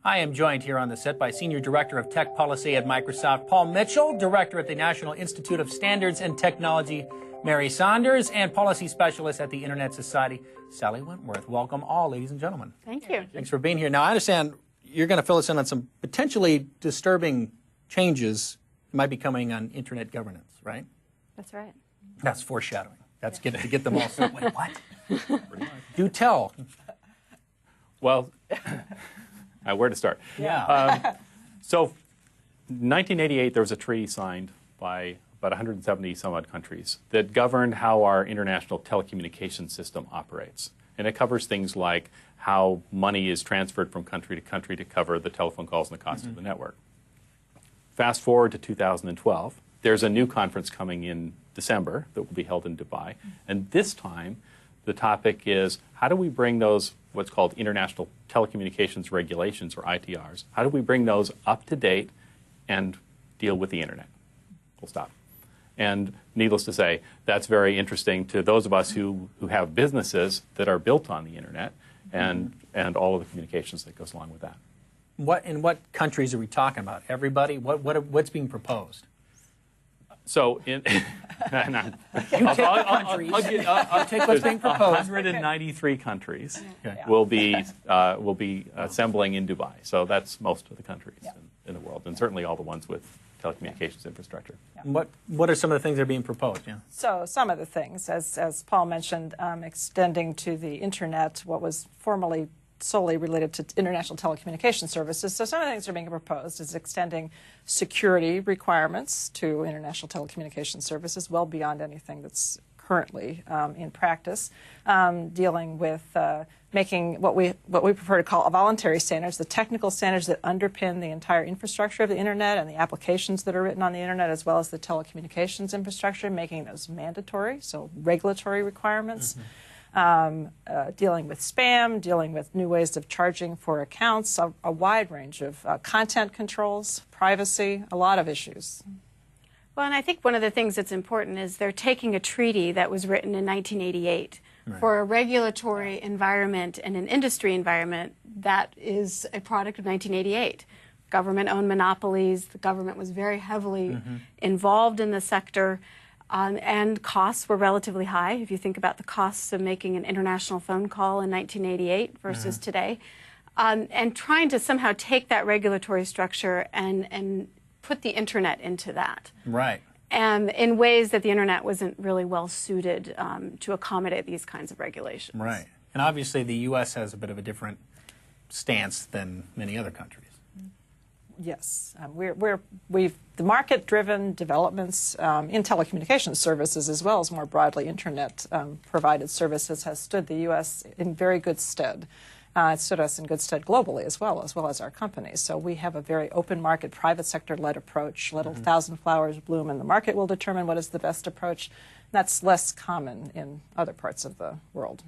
I am joined here on the set by Senior Director of Tech Policy at Microsoft, Paul Mitchell, Director at the National Institute of Standards and Technology, Mary Saunders, and Policy Specialist at the Internet Society, Sally Wentworth. Welcome all, ladies and gentlemen. Thank you. Thanks for being here. Now, I understand you're going to fill us in on some potentially disturbing changes that might be coming on Internet governance, right? That's right. That's foreshadowing. That's to get them all set. Wait, what? Do tell. Well, where to start? Yeah. So, 1988, there was a treaty signed by about 170 some odd countries that governed how our international telecommunications system operates. And it covers things like how money is transferred from country to cover the telephone calls and the cost of the network. Fast forward to 2012, there's a new conference coming in December that will be held in Dubai. And this time, the topic is how do we bring those, what's called international telecommunications regulations, or ITRs, how do we bring those up to date and deal with the internet? Full stop. And needless to say, that's very interesting to those of us who have businesses that are built on the internet and all of the communications that goes along with that. In what countries are we talking about? Everybody? What's being proposed? So, You take countries. I'll take what's being proposed. 193 countries Okay. will be assembling in Dubai. So that's most of the countries in the world, and certainly all the ones with telecommunications infrastructure. What are some of the things that are being proposed? Yeah. So some of the things, as Paul mentioned, extending to the internet what was formerly solely related to international telecommunication services. So some of the things that are being proposed is extending security requirements to international telecommunication services well beyond anything that's currently in practice, dealing with making what we prefer to call voluntary standards, the technical standards that underpin the entire infrastructure of the internet and the applications that are written on the internet, as well as the telecommunications infrastructure, making those mandatory, so regulatory requirements. Dealing with spam, dealing with new ways of charging for accounts, a wide range of content controls, privacy, a lot of issues. Well, and I think one of the things that's important is they're taking a treaty that was written in 1988 for a regulatory environment and an industry environment that is a product of 1988. Government-owned monopolies, the government was very heavily involved in the sector. And costs were relatively high. If you think about the costs of making an international phone call in 1988 versus today, and trying to somehow take that regulatory structure and put the internet into that. Right. And in ways that the internet wasn't really well suited to accommodate these kinds of regulations. Right. And obviously the U.S. has a bit of a different stance than many other countries. Yes, we've the market-driven developments in telecommunications services, as well as more broadly internet-provided services, has stood the U.S. in very good stead. It stood us in good stead globally as well as our companies. So we have a very open market, private sector-led approach. Let a thousand flowers bloom, and the market will determine what is the best approach. That's less common in other parts of the world.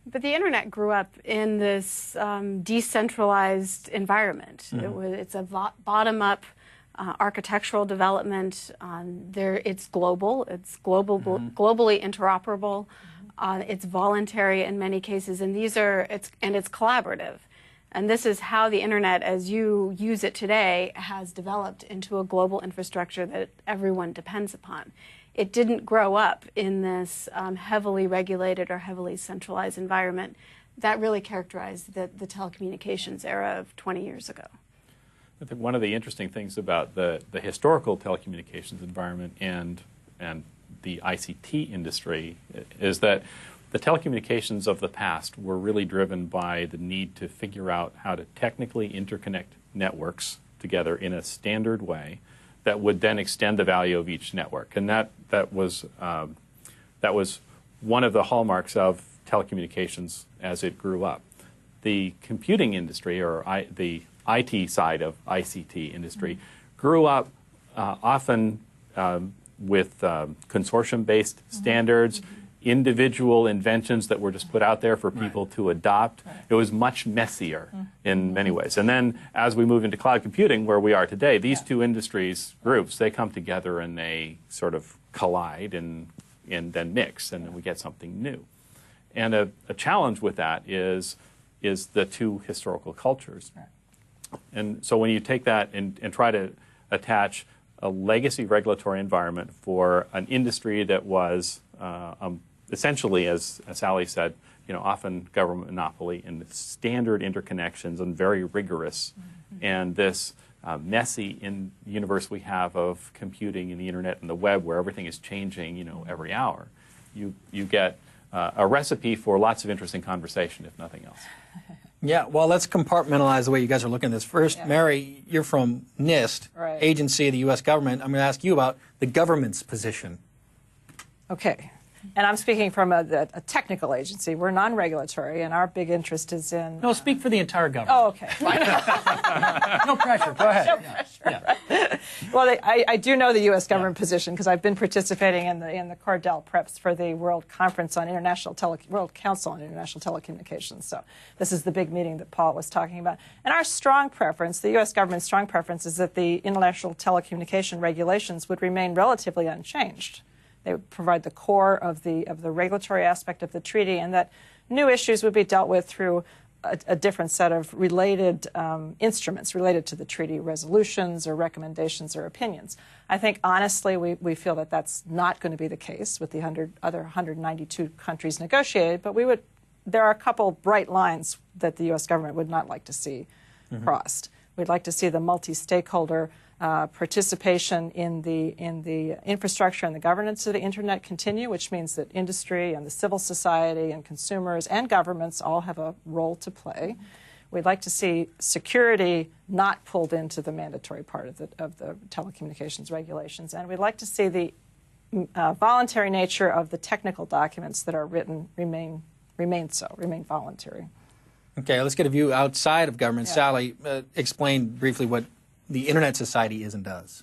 But the internet grew up in this decentralized environment. It's a bottom-up architectural development. It's global. It's globally interoperable. It's voluntary in many cases, and it's collaborative. And this is how the internet, as you use it today, has developed into a global infrastructure that everyone depends upon. It didn't grow up in this heavily regulated or heavily centralized environment that really characterized the telecommunications era of 20 years ago. I think one of the interesting things about the historical telecommunications environment and the ICT industry is that the telecommunications of the past were really driven by the need to figure out how to technically interconnect networks together in a standard way that would then extend the value of each network. And that was one of the hallmarks of telecommunications as it grew up. The computing industry, or the IT side of ICT industry, grew up often with consortium-based standards, individual inventions that were just put out there for people to adopt. It was much messier in many ways. And then as we move into cloud computing, where we are today, these two industries groups, they come together and they sort of collide and then mix, and then we get something new. And a challenge with that is the two historical cultures. And so when you take that and try to attach a legacy regulatory environment for an industry that was essentially, as Sally said, often government monopoly and standard interconnections and very rigorous, and this messy universe we have of computing and the internet and the web where everything is changing, every hour, you get a recipe for lots of interesting conversation, if nothing else. Yeah, well, let's compartmentalize the way you guys are looking at this. First, yeah. Mary, you're from NIST, right, agency of the U.S. government. I'm going to ask you about the government's position. Okay. And I'm speaking from a technical agency. We're non-regulatory, and our big interest is in... No, speak for the entire government. Oh, okay. No pressure. Go ahead. No pressure. Yeah. Well, I do know the U.S. government position because I've been participating in the Cordell preps for the World Conference on World Council on International Telecommunications. So this is the big meeting that Paul was talking about. And our strong preference, the U.S. government's strong preference, is that the international telecommunication regulations would remain relatively unchanged. They would provide the core of the regulatory aspect of the treaty, and that new issues would be dealt with through a different set of related instruments related to the treaty, resolutions or recommendations or opinions. I think, honestly, we feel that that's not going to be the case with the other 192 countries negotiated, but there are a couple bright lines that the U.S. government would not like to see crossed. We'd like to see the multi-stakeholder participation in the infrastructure and the governance of the internet continue, which means that industry and the civil society and consumers and governments all have a role to play. We'd like to see security not pulled into the mandatory part of the telecommunications regulations, and we'd like to see the voluntary nature of the technical documents that are written remain voluntary. Okay, let's get a view outside of government. Yeah. Sally, explain briefly what the Internet Society is and does.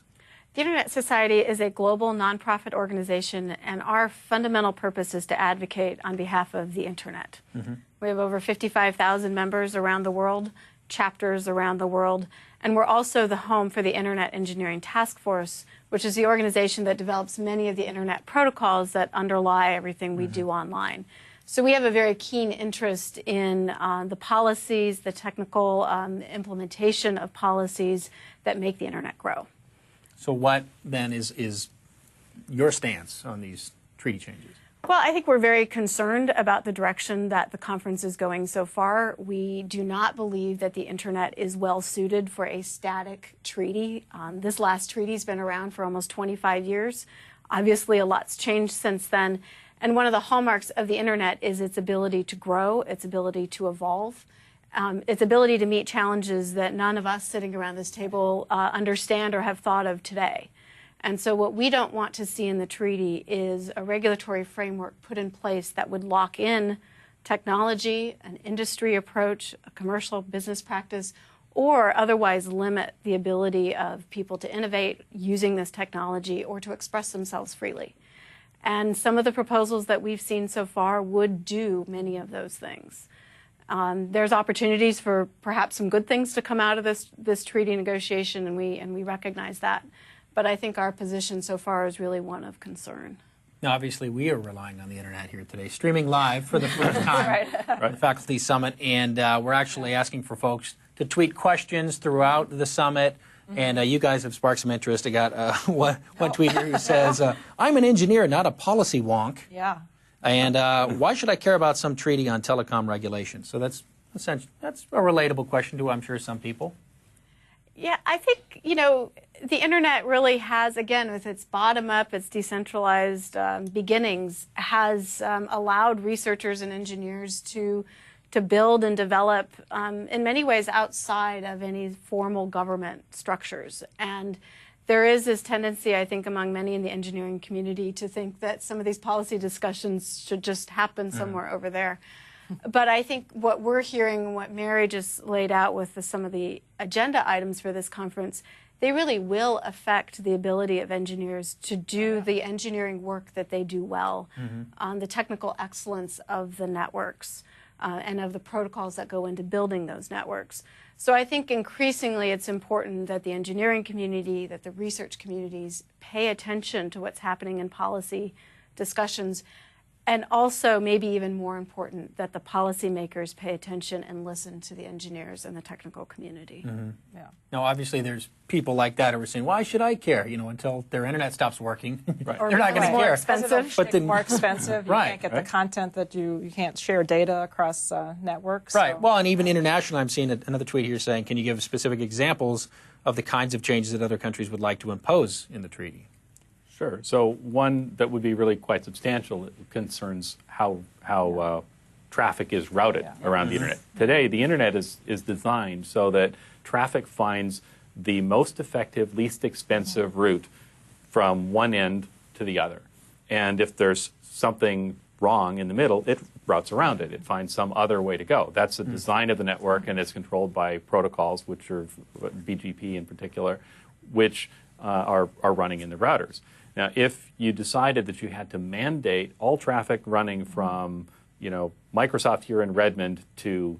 The Internet Society is a global nonprofit organization, and our fundamental purpose is to advocate on behalf of the Internet. We have over 55,000 members around the world, chapters around the world, and we're also the home for the Internet Engineering Task Force, which is the organization that develops many of the Internet protocols that underlie everything we do online. So we have a very keen interest in the policies, the technical implementation of policies that make the Internet grow. So what then is your stance on these treaty changes? Well, I think we're very concerned about the direction that the conference is going so far. We do not believe that the Internet is well suited for a static treaty. This last treaty has been around for almost 25 years. Obviously, a lot's changed since then. And one of the hallmarks of the Internet is its ability to grow, its ability to evolve, its ability to meet challenges that none of us sitting around this table understand or have thought of today. And so what we don't want to see in the treaty is a regulatory framework put in place that would lock in technology, an industry approach, a commercial business practice, or otherwise limit the ability of people to innovate using this technology or to express themselves freely. And some of the proposals that we've seen so far would do many of those things. There's opportunities for perhaps some good things to come out of this treaty negotiation, and we recognize that. But I think our position so far is really one of concern. Now, obviously, we are relying on the Internet here today, streaming live for the first time at the Faculty Summit, and we're actually asking for folks to tweet questions throughout the summit. And you guys have sparked some interest. I got one tweet here who says, I'm an engineer, not a policy wonk. Yeah. And why should I care about some treaty on telecom regulation? So that's a relatable question to, I'm sure, some people. Yeah, I think, the Internet really has, again, with its bottom-up, its decentralized beginnings, has allowed researchers and engineers to build and develop in many ways outside of any formal government structures. And there is this tendency, I think, among many in the engineering community to think that some of these policy discussions should just happen somewhere over there. But I think what we're hearing and what Mary just laid out with some of the agenda items for this conference, they really will affect the ability of engineers to do the engineering work that they do well, the technical excellence of the networks. And of the protocols that go into building those networks. So I think increasingly it's important that the engineering community, that the research communities pay attention to what's happening in policy discussions, And also, maybe even more important, that the policymakers pay attention and listen to the engineers and the technical community. Yeah. Now, obviously, there's people like that who are saying, why should I care? You know, until their internet stops working, they're not going to more care. expensive. But then, more expensive. You Right, can't get right. the content that you can't share data across networks. Right. So. Well, and even internationally, I'm seeing another tweet here saying, can you give specific examples of the kinds of changes that other countries would like to impose in the treaty? Sure. So one that would be really quite substantial concerns how traffic is routed around the internet. Today, the internet is designed so that traffic finds the most effective, least expensive route from one end to the other. And if there's something wrong in the middle, it routes around it. It finds some other way to go. That's the design of the network, and it's controlled by protocols, which are BGP in particular, which are running in the routers. Now, if you decided that you had to mandate all traffic running from, Microsoft here in Redmond to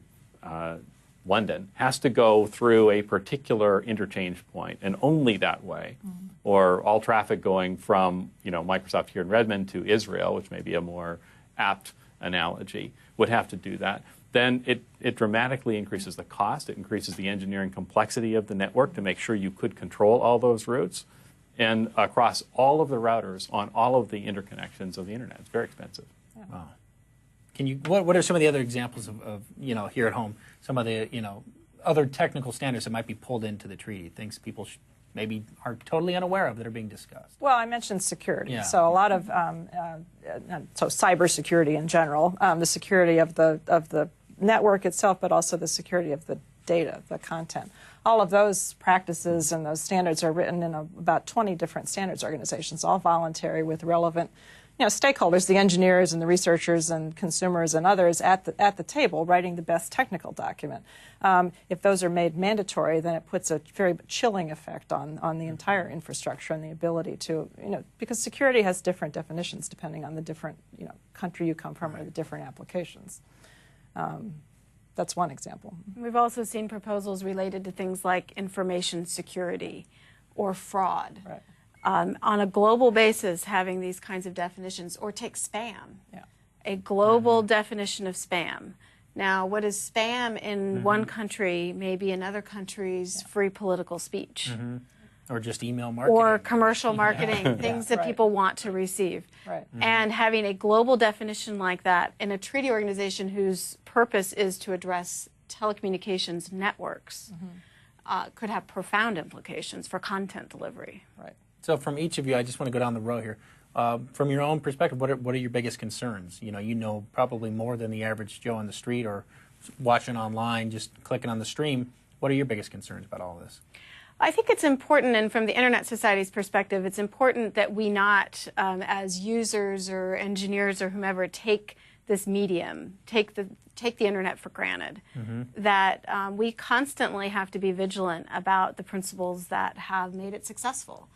London has to go through a particular interchange point, and only that way, or all traffic going from, Microsoft here in Redmond to Israel, which may be a more apt analogy, would have to do that, then it dramatically increases the cost. It increases the engineering complexity of the network to make sure you could control all those routes. And across all of the routers on all of the interconnections of the internet. It's very expensive. Wow. What are some of the other examples of here at home, some of the, other technical standards that might be pulled into the treaty, things people maybe are totally unaware of that are being discussed? Well, I mentioned security. Yeah. So a lot of cybersecurity in general, the security of the network itself, but also the security of the data, the content. All of those practices and those standards are written in about 20 different standards organizations, all voluntary with relevant stakeholders, the engineers and the researchers and consumers and others at the table writing the best technical document. If those are made mandatory, then it puts a very chilling effect on the entire infrastructure and the ability to, because security has different definitions depending on the different, country you come from or the different applications. That's one example. We've also seen proposals related to things like information security or fraud. Right. On a global basis, having these kinds of definitions, or take spam, a global definition of spam. Now, what is spam in one country may be in other countries free political speech. Or just email marketing. Or commercial marketing, things that people want to receive. Right. And having a global definition like that in a treaty organization whose purpose is to address telecommunications networks could have profound implications for content delivery. Right. So from each of you, I just want to go down the row here. From your own perspective, what are your biggest concerns? You know probably more than the average Joe on the street or watching online, just clicking on the stream. What are your biggest concerns about all this? I think it's important, and from the Internet Society's perspective, it's important that we not, as users or engineers or whomever, take this medium, take the Internet for granted. That we constantly have to be vigilant about the principles that have made it successful.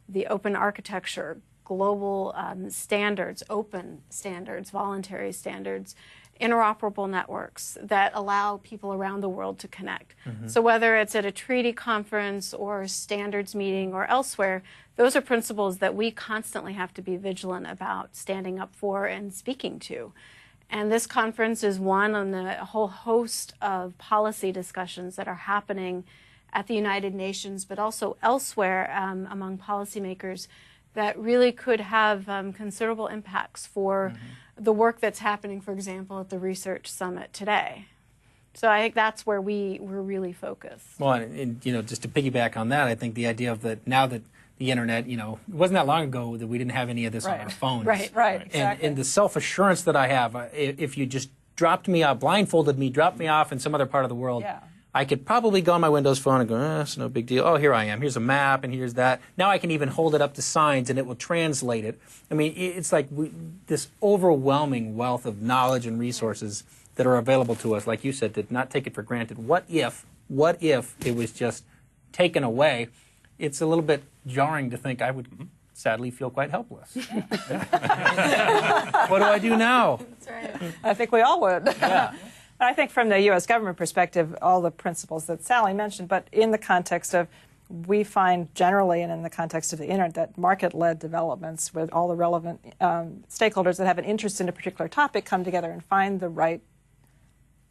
The open architecture, global standards, open standards, voluntary standards, interoperable networks that allow people around the world to connect. So whether it's at a treaty conference or a standards meeting or elsewhere, those are principles that we constantly have to be vigilant about standing up for and speaking to. And this conference is one on the whole host of policy discussions that are happening at the United Nations, but also elsewhere among policymakers that really could have considerable impacts for the work that's happening, for example, at the Research Summit today. So I think that's where we're really focused. Well, and just to piggyback on that, I think the idea of that now that the internet, it wasn't that long ago that we didn't have any of this on our phones. Right. Exactly. And the self-assurance that I have, if you just dropped me off, blindfolded me, dropped me off in some other part of the world, I could probably go on my Windows phone and go, it's no big deal. Oh, here I am. Here's a map, and here's that. Now I can even hold it up to signs, and it will translate it. I mean, it's like this overwhelming wealth of knowledge and resources that are available to us, like you said, to not take it for granted. What if it was just taken away? It's a little bit jarring to think I would sadly feel quite helpless. What do I do now? That's right. I think we all would. Yeah. I think from the U.S. government perspective, all the principles that Sally mentioned, but in the context of we find generally, and in the context of the internet, that market-led developments with all the relevant stakeholders that have an interest in a particular topic come together and find the right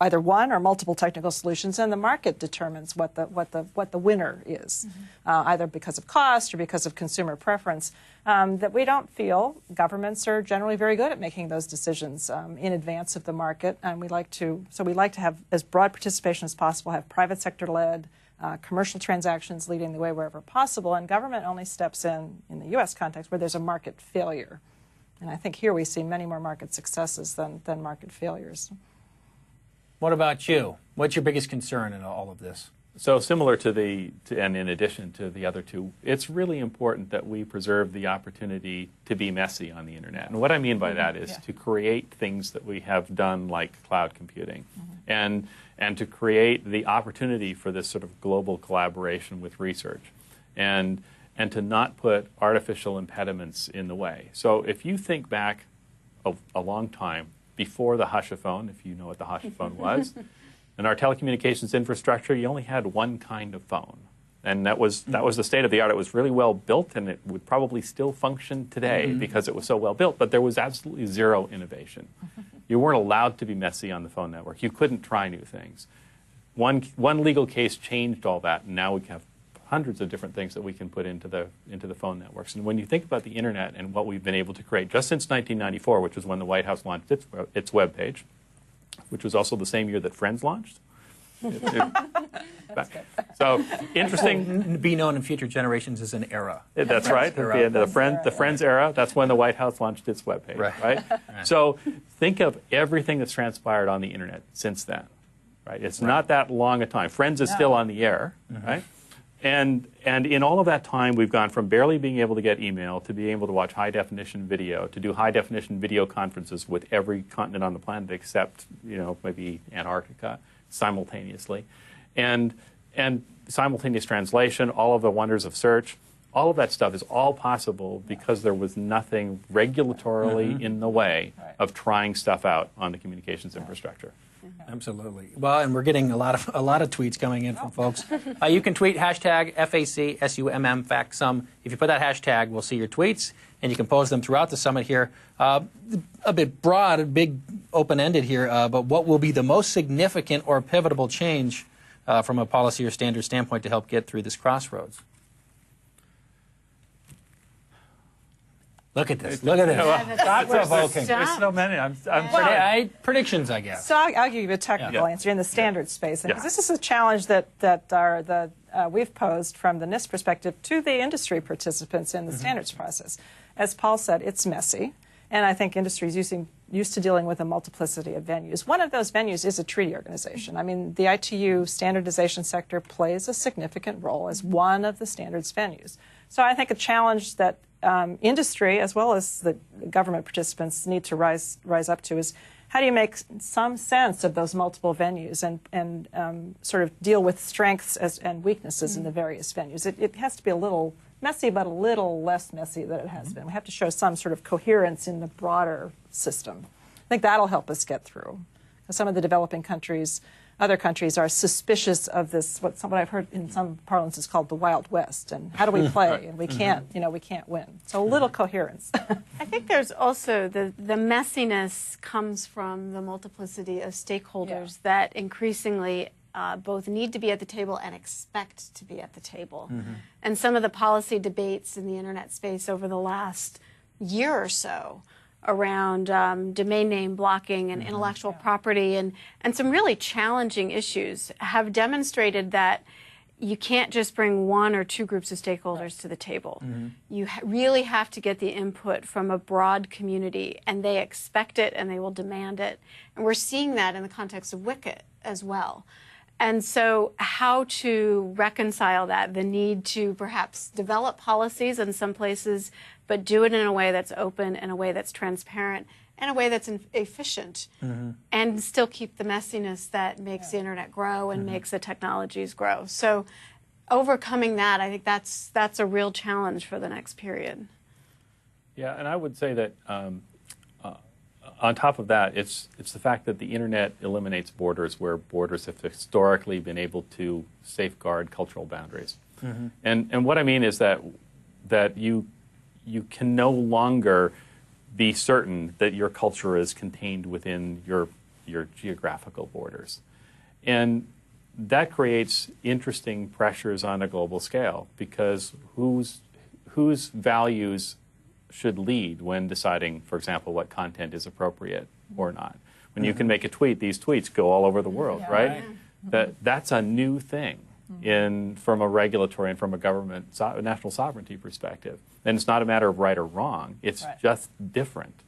either one or multiple technical solutions, and the market determines what the winner is, either because of cost or because of consumer preference. That we don't feel governments are generally very good at making those decisions in advance of the market, and we like to have as broad participation as possible, have private sector led. Commercial transactions leading the way wherever possible, and government only steps in the U.S. context where there's a market failure. And I think here we see many more market successes than market failures. What about you? What's your biggest concern in all of this? So similar to and in addition to the other two, it's really important that we preserve the opportunity to be messy on the internet. And what I mean by that is to create things that we have done like cloud computing, and to create the opportunity for this sort of global collaboration with research, and to not put artificial impediments in the way. So if you think back a long time before the Hushaphone, if you know what the Hushaphone was, in our telecommunications infrastructure, you only had one kind of phone. And that was the state of the art. It was really well built, and it would probably still function today because it was so well built, but there was absolutely zero innovation. You weren't allowed to be messy on the phone network. You couldn't try new things. One legal case changed all that, and now we have hundreds of different things that we can put into the phone networks. And when you think about the internet and what we've been able to create just since 1994, which was when the White House launched its web page, which was also the same year that Friends launched. So interesting. Be known in future generations as an era. That's right. The Friends era. That's when the White House launched its web page. Right. So think of everything that's transpired on the internet since then. Right. It's not that long a time. Friends is still on the air. Right. And in all of that time, we've gone from barely being able to get email to being able to watch high-definition video, to do high-definition video conferences with every continent on the planet except, maybe Antarctica simultaneously. And simultaneous translation, all of the wonders of search, all of that stuff is all possible because there was nothing regulatorily in the way of trying stuff out on the communications infrastructure. Absolutely. Well, and we're getting a lot of tweets coming in from folks. You can tweet hashtag FACSUMM FactSum. If you put that hashtag, we'll see your tweets, and you can post them throughout the summit here. A bit broad, big, open-ended here, but what will be the most significant or pivotal change from a policy or standard standpoint to help get through this crossroads? Look at this. Look at this. Thought-provoking. There's so many. Predictions, I guess. So I'll give you a technical answer in the standard space. Because this is a challenge that we've posed from the NIST perspective to the industry participants in the standards process. As Paul said, it's messy. And I think industry is used to dealing with a multiplicity of venues. One of those venues is a treaty organization. I mean, the ITU standardization sector plays a significant role as one of the standards venues. So I think a challenge that industry, as well as the government participants, need to rise up to is how do you make some sense of those multiple venues and sort of deal with strengths and weaknesses in the various venues. It has to be a little messy, but a little less messy than it has been. We have to show some sort of coherence in the broader system. I think that'll help us get through. Some of the developing countries, other countries are suspicious of this, what I've heard in some parlance is called the Wild West, and how do we play? And we can't, we can't win. So a little coherence. I think there's also the messiness comes from the multiplicity of stakeholders that increasingly both need to be at the table and expect to be at the table. And some of the policy debates in the internet space over the last year or so around domain name blocking and intellectual property and some really challenging issues have demonstrated that you can't just bring one or two groups of stakeholders to the table. You really have to get the input from a broad community, and they expect it and they will demand it. And we're seeing that in the context of WCIT as well. And so how to reconcile that, the need to perhaps develop policies in some places, but do it in a way that's open, in a way that's transparent, in a way that's efficient, and still keep the messiness that makes the internet grow and makes the technologies grow. So overcoming that, I think that's a real challenge for the next period. Yeah, and I would say that on top of that, it's the fact that the internet eliminates borders where borders have historically been able to safeguard cultural boundaries. And what I mean is that you can no longer be certain that your culture is contained within your geographical borders. And that creates interesting pressures on a global scale, because whose values should lead when deciding, for example, what content is appropriate or not. When you can make a tweet, these tweets go all over the world, right? That's a new thing from a regulatory and from a government national sovereignty perspective. And it's not a matter of right or wrong. It's just different.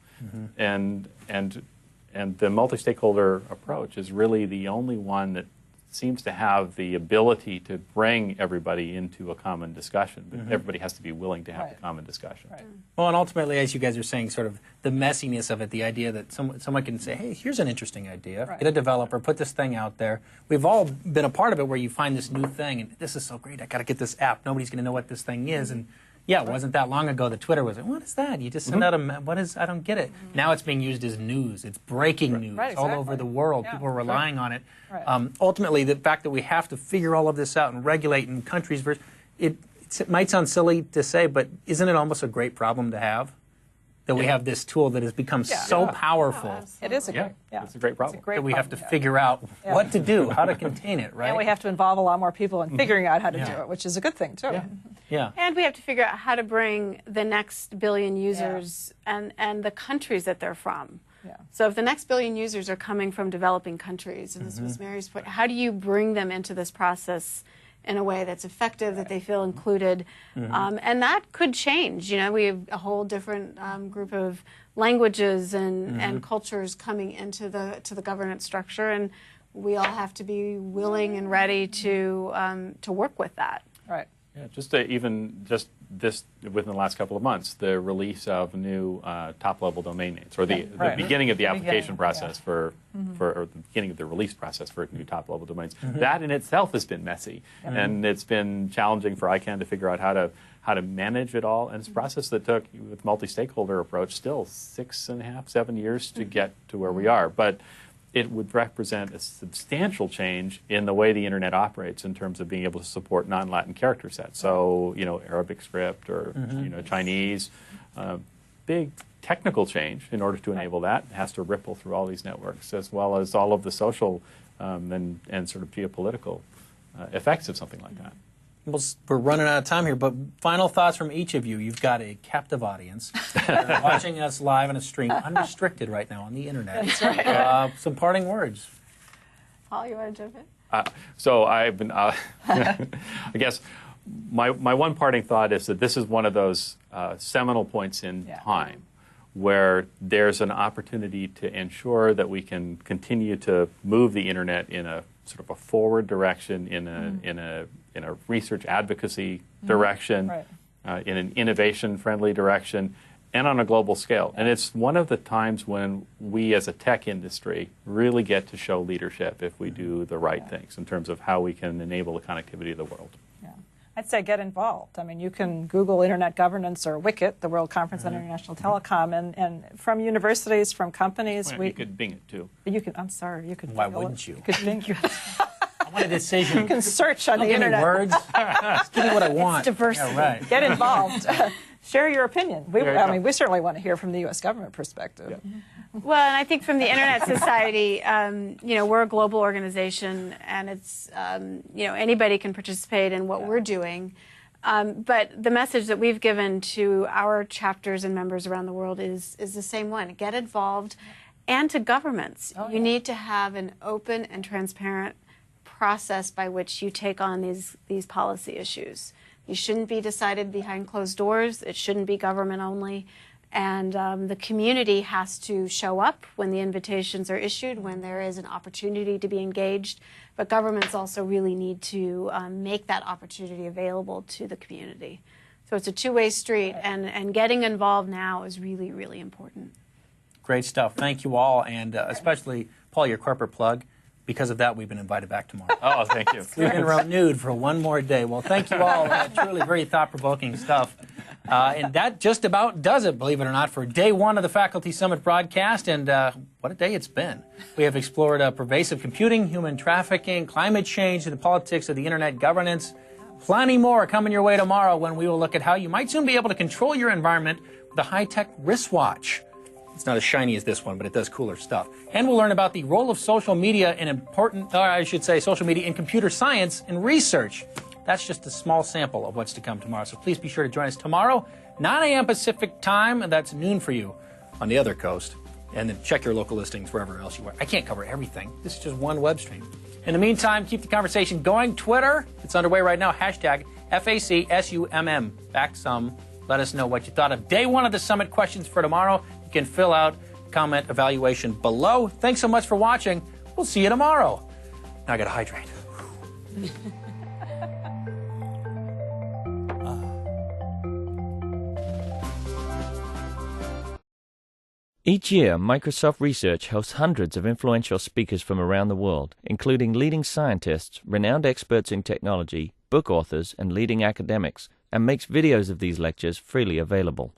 And the multi-stakeholder approach is really the only one that seems to have the ability to bring everybody into a common discussion. But everybody has to be willing to have a common discussion. Well, and ultimately, as you guys are saying, sort of the messiness of it, the idea that someone can say, hey, here's an interesting idea. Get a developer, put this thing out there. We've all been a part of it where you find this new thing, and this is so great, I got to get this app. Nobody's going to know what this thing is. And yeah, it wasn't that long ago that Twitter was like, what is that? You just send out I don't get it. Now it's being used as news. It's breaking news all over the world. People are relying on it. Ultimately, the fact that we have to figure all of this out and regulate in countries, it might sound silly to say, but isn't it almost a great problem to have? That we have this tool that has become so powerful. It is a great, it's a great problem. That we have to figure out what to do, how to contain it, right? And we have to involve a lot more people in figuring out how to do it, which is a good thing, too. And we have to figure out how to bring the next billion users and the countries that they're from. So if the next billion users are coming from developing countries, and this was Mary's point, how do you bring them into this process in a way that's effective, that they feel included? And that could change. You know, we have a whole different group of languages and cultures coming into the governance structure, and we all have to be willing and ready to work with that. Yeah, just this within the last couple of months, the release of new top-level domain names, or the beginning of the application process or the beginning of the release process for new top-level domains. That in itself has been messy, and it's been challenging for ICANN to figure out how to manage it all. And it's a process that took, with multi-stakeholder approach, still 6.5, 7 years to get to where we are. But it would represent a substantial change in the way the internet operates in terms of being able to support non-Latin character sets. So, Arabic script or, Chinese. Big technical change in order to enable that. It has to ripple through all these networks, as well as all of the social and sort of geopolitical effects of something like that. Well, we're running out of time here, but final thoughts from each of you. You've got a captive audience. They're watching us live on a stream, unrestricted right now on the internet. That's right. Some parting words. Paul, you want to jump in? So I've been, I guess, my one parting thought is that this is one of those seminal points in time where there's an opportunity to ensure that we can continue to move the internet in a sort of a forward direction, in a research advocacy direction, in an innovation-friendly direction, and on a global scale. And it's one of the times when we as a tech industry really get to show leadership if we do the right things in terms of how we can enable the connectivity of the world. I'd say get involved. I mean, you can Google Internet Governance or WICIT, the World Conference on International Telecom, and from universities, from companies. You could Bing it, too. I'm sorry, you could. Why wouldn't you? You could Bing it. I want a decision. You can search on the Don't internet. give me words. Just give me what I want. It's diversity. Yeah, right. Get involved. Share your opinion. We certainly want to hear from the U.S. government perspective. Well, and I think from the Internet Society, we're a global organization, and it's, anybody can participate in what we're doing. But the message that we've given to our chapters and members around the world is the same one. Get involved, and to governments. You need to have an open and transparent process by which you take on these policy issues. You shouldn't be decided behind closed doors. It shouldn't be government only. And the community has to show up when the invitations are issued, when there is an opportunity to be engaged. But governments also really need to make that opportunity available to the community. So it's a two-way street, and getting involved now is really, really important. Great stuff. Thank you all, and especially, Paul, your corporate plug. Because of that, we've been invited back tomorrow. Oh, thank you. We've been renewed for one more day. Well, thank you all. Truly very thought-provoking stuff. And that just about does it, believe it or not, for day one of the Faculty Summit broadcast. And what a day it's been. We have explored pervasive computing, human trafficking, climate change, and the politics of the internet governance. Plenty more coming your way tomorrow when we will look at how you might soon be able to control your environment with a high-tech wristwatch. It's not as shiny as this one, but it does cooler stuff. And we'll learn about the role of social media in social media in computer science and research. That's just a small sample of what's to come tomorrow. So please be sure to join us tomorrow, 9 a.m. Pacific time, and that's noon for you on the other coast. And then check your local listings wherever else you are. I can't cover everything. This is just one web stream. In the meantime, keep the conversation going. Twitter, it's underway right now. Hashtag FACSUMM. Back some. Let us know what you thought of day one of the summit. Questions for tomorrow. You can fill out comment evaluation below. Thanks so much for watching. We'll see you tomorrow. Now I got to hydrate. Each year, Microsoft Research hosts hundreds of influential speakers from around the world, including leading scientists, renowned experts in technology, book authors, and leading academics, and makes videos of these lectures freely available.